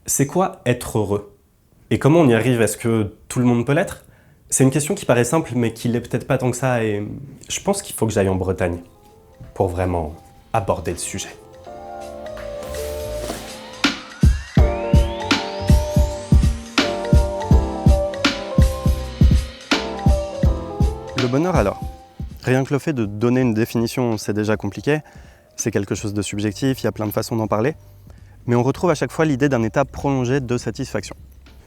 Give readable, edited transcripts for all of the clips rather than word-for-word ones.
C'est quoi être heureux? Et comment on y arrive? Est-ce que tout le monde peut l'être? C'est une question qui paraît simple, mais qui l'est peut-être pas tant que ça, et je pense qu'il faut que j'aille en Bretagne pour vraiment aborder le sujet. Le bonheur alors? Rien que le fait de donner une définition, c'est déjà compliqué. C'est quelque chose de subjectif, il y a plein de façons d'en parler. Mais on retrouve à chaque fois l'idée d'un état prolongé de satisfaction.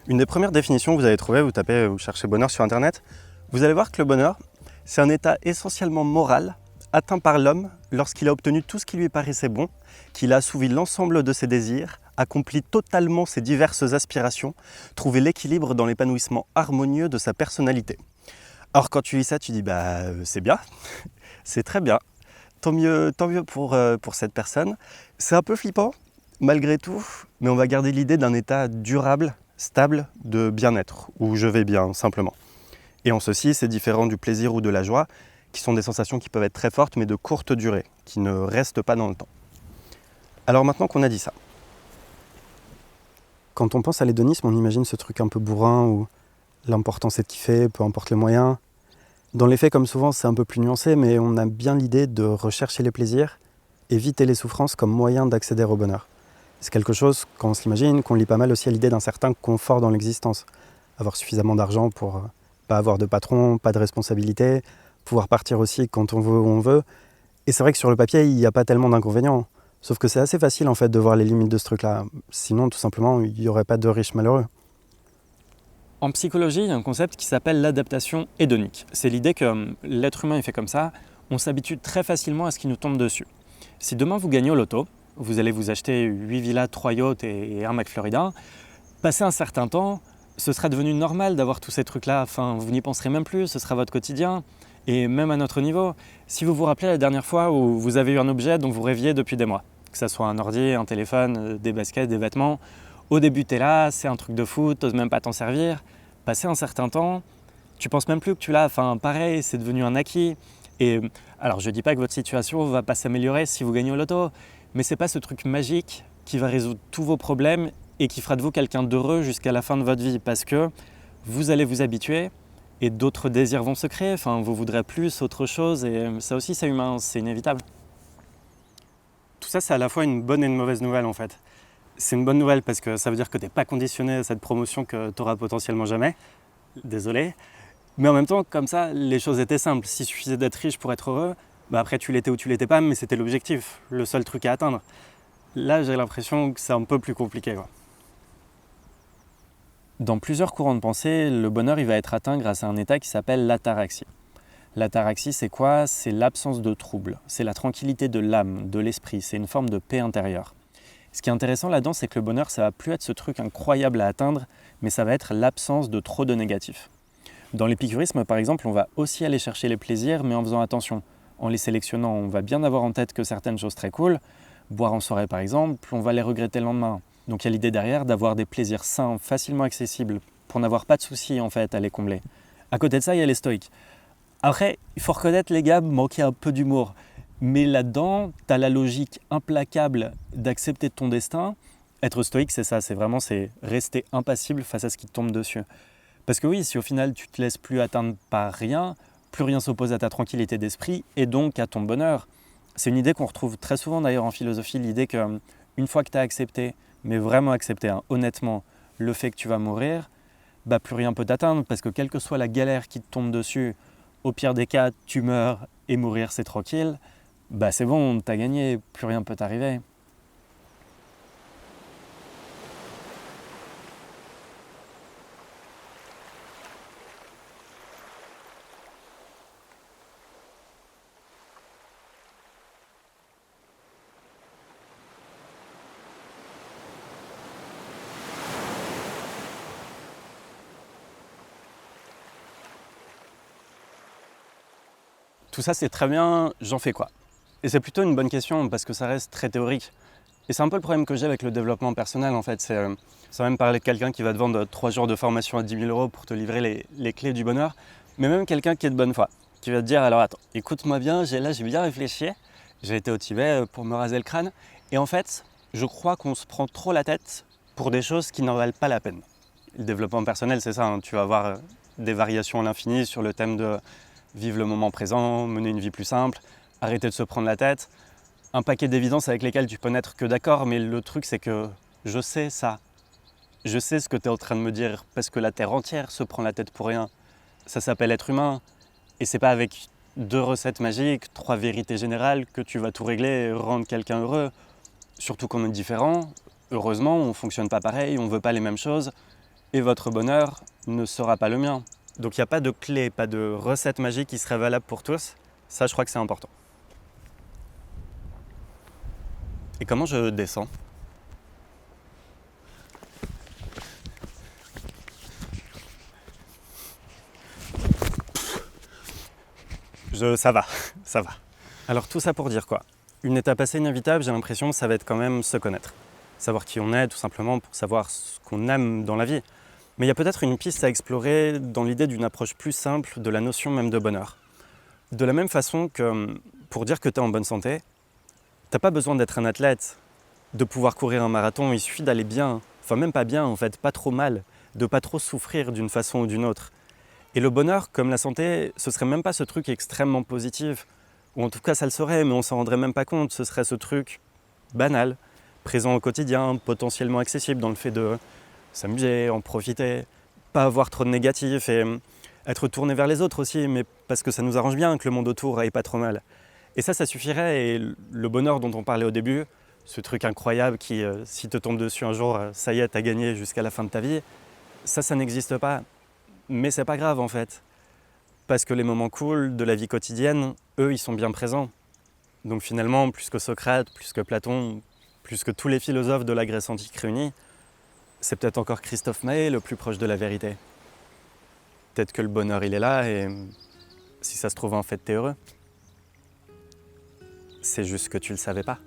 Une des premières définitions que vous allez trouver, vous cherchez bonheur sur internet, vous allez voir que le bonheur, c'est un état essentiellement moral atteint par l'homme lorsqu'il a obtenu tout ce qui lui paraissait bon, qu'il a assouvi l'ensemble de ses désirs, accompli totalement ses diverses aspirations, trouvé l'équilibre dans l'épanouissement harmonieux de sa personnalité. Alors quand tu lis ça, tu dis c'est bien, c'est très bien, tant mieux pour cette personne. C'est un peu flippant, malgré tout, mais on va garder l'idée d'un état durable, stable, de bien-être, où je vais bien, simplement. Et en ceci, c'est différent du plaisir ou de la joie, qui sont des sensations qui peuvent être très fortes, mais de courte durée, qui ne restent pas dans le temps. Alors maintenant qu'on a dit ça, quand on pense à l'hédonisme, on imagine ce truc un peu bourrin, où l'important c'est de kiffer, peu importe les moyens. Dans les faits, comme souvent, c'est un peu plus nuancé, mais on a bien l'idée de rechercher les plaisirs, éviter les souffrances comme moyen d'accéder au bonheur. C'est quelque chose, quand on se l'imagine, qu'on lie pas mal aussi à l'idée d'un certain confort dans l'existence. Avoir suffisamment d'argent pour pas avoir de patron, pas de responsabilité, pouvoir partir aussi quand on veut où on veut. Et c'est vrai que sur le papier, il n'y a pas tellement d'inconvénients. Sauf que c'est assez facile en fait de voir les limites de ce truc-là. Sinon, tout simplement, il n'y aurait pas de riches malheureux. En psychologie, il y a un concept qui s'appelle l'adaptation hédonique. C'est l'idée que l'être humain est fait comme ça, on s'habitue très facilement à ce qui nous tombe dessus. Si demain vous gagnez au loto, vous allez vous acheter 8 villas, 3 yachts et un McFlorida, passé un certain temps, ce sera devenu normal d'avoir tous ces trucs-là, enfin vous n'y penserez même plus, ce sera votre quotidien. Et même à notre niveau, si vous vous rappelez la dernière fois où vous avez eu un objet dont vous rêviez depuis des mois, que ce soit un ordi, un téléphone, des baskets, des vêtements, au début t'es là, c'est un truc de fou, t'oses même pas t'en servir, passé un certain temps, tu penses même plus que tu l'as, enfin pareil, c'est devenu un acquis. Et alors je dis pas que votre situation va pas s'améliorer si vous gagnez au loto, mais c'est pas ce truc magique qui va résoudre tous vos problèmes et qui fera de vous quelqu'un d'heureux jusqu'à la fin de votre vie, parce que vous allez vous habituer et d'autres désirs vont se créer, enfin vous voudrez plus, autre chose, et ça aussi c'est humain, c'est inévitable. Tout ça c'est à la fois une bonne et une mauvaise nouvelle en fait. C'est une bonne nouvelle parce que ça veut dire que t'es pas conditionné à cette promotion que tu auras potentiellement jamais, désolé, mais en même temps comme ça les choses étaient simples, s'il suffisait d'être riche pour être heureux, après tu l'étais ou tu l'étais pas, mais c'était l'objectif, le seul truc à atteindre. Là j'ai l'impression que c'est un peu plus compliqué quoi. Dans plusieurs courants de pensée, le bonheur il va être atteint grâce à un état qui s'appelle l'ataraxie. L'ataraxie, c'est quoi? C'est l'absence de trouble, c'est la tranquillité de l'âme, de l'esprit, c'est une forme de paix intérieure. Ce qui est intéressant là-dedans, c'est que le bonheur, ça va plus être ce truc incroyable à atteindre, mais ça va être l'absence de trop de négatifs. Dans l'épicurisme, par exemple, on va aussi aller chercher les plaisirs, mais en faisant attention. En les sélectionnant, on va bien avoir en tête que certaines choses très cool, boire en soirée par exemple, on va les regretter le lendemain. Donc il y a l'idée derrière d'avoir des plaisirs sains, facilement accessibles, pour n'avoir pas de soucis en fait à les combler. À côté de ça, il y a les stoïques. Après, il faut reconnaître les gars, manquer un peu d'humour. Mais là-dedans, tu as la logique implacable d'accepter ton destin. Être stoïque, c'est ça, c'est rester impassible face à ce qui te tombe dessus. Parce que oui, si au final tu te laisses plus atteindre par rien, plus rien s'oppose à ta tranquillité d'esprit et donc à ton bonheur. C'est une idée qu'on retrouve très souvent d'ailleurs en philosophie, l'idée qu'une fois que tu as accepté, mais vraiment accepté, honnêtement, le fait que tu vas mourir, plus rien peut t'atteindre parce que quelle que soit la galère qui te tombe dessus, au pire des cas, tu meurs et mourir c'est tranquille, c'est bon, t'as gagné, plus rien peut t'arriver. Tout ça c'est très bien, j'en fais quoi? Et c'est plutôt une bonne question parce que ça reste très théorique. Et c'est un peu le problème que j'ai avec le développement personnel en fait, sans même parler de quelqu'un qui va te vendre 3 jours de formation à 10 000 euros pour te livrer les clés du bonheur, mais même quelqu'un qui est de bonne foi, qui va te dire alors attends, écoute-moi bien, j'ai bien réfléchi, j'ai été au Tibet pour me raser le crâne, et en fait, je crois qu'on se prend trop la tête pour des choses qui n'en valent pas la peine. Le développement personnel, c'est ça, hein. Tu vas avoir des variations à l'infini sur le thème de vivre le moment présent, mener une vie plus simple, arrêter de se prendre la tête. Un paquet d'évidences avec lesquelles tu peux n'être que d'accord, mais le truc c'est que je sais ça. Je sais ce que tu es en train de me dire, parce que la Terre entière se prend la tête pour rien. Ça s'appelle être humain, et c'est pas avec 2 recettes magiques, 3 vérités générales que tu vas tout régler et rendre quelqu'un heureux. Surtout qu'on est différents, heureusement, on fonctionne pas pareil, on veut pas les mêmes choses, et votre bonheur ne sera pas le mien. Donc il n'y a pas de clé, pas de recette magique qui serait valable pour tous. Ça, je crois que c'est important. Et comment je descends ? Ça va, ça va. Alors tout ça pour dire quoi ? Une étape assez inévitable, j'ai l'impression, ça va être quand même se connaître. Savoir qui on est, tout simplement, pour savoir ce qu'on aime dans la vie. Mais il y a peut-être une piste à explorer dans l'idée d'une approche plus simple de la notion même de bonheur. De la même façon que pour dire que tu es en bonne santé, t'as pas besoin d'être un athlète, de pouvoir courir un marathon, il suffit d'aller bien, enfin même pas bien en fait, pas trop mal, de pas trop souffrir d'une façon ou d'une autre. Et le bonheur, comme la santé, ce serait même pas ce truc extrêmement positif, ou en tout cas ça le serait, mais on s'en rendrait même pas compte, ce serait ce truc banal, présent au quotidien, potentiellement accessible dans le fait de s'amuser, en profiter, pas avoir trop de négatifs et être tourné vers les autres aussi, mais parce que ça nous arrange bien que le monde autour aille pas trop mal. Et ça suffirait, et le bonheur dont on parlait au début, ce truc incroyable qui, si te tombe dessus un jour, ça y est, t'as gagné jusqu'à la fin de ta vie, ça n'existe pas. Mais c'est pas grave en fait, parce que les moments cool de la vie quotidienne, eux, ils sont bien présents. Donc finalement, plus que Socrate, plus que Platon, plus que tous les philosophes de la Grèce antique réunis, c'est peut-être encore Christophe Maé le plus proche de la vérité. Peut-être que le bonheur, il est là, et si ça se trouve, en fait, t'es heureux. C'est juste que tu le savais pas.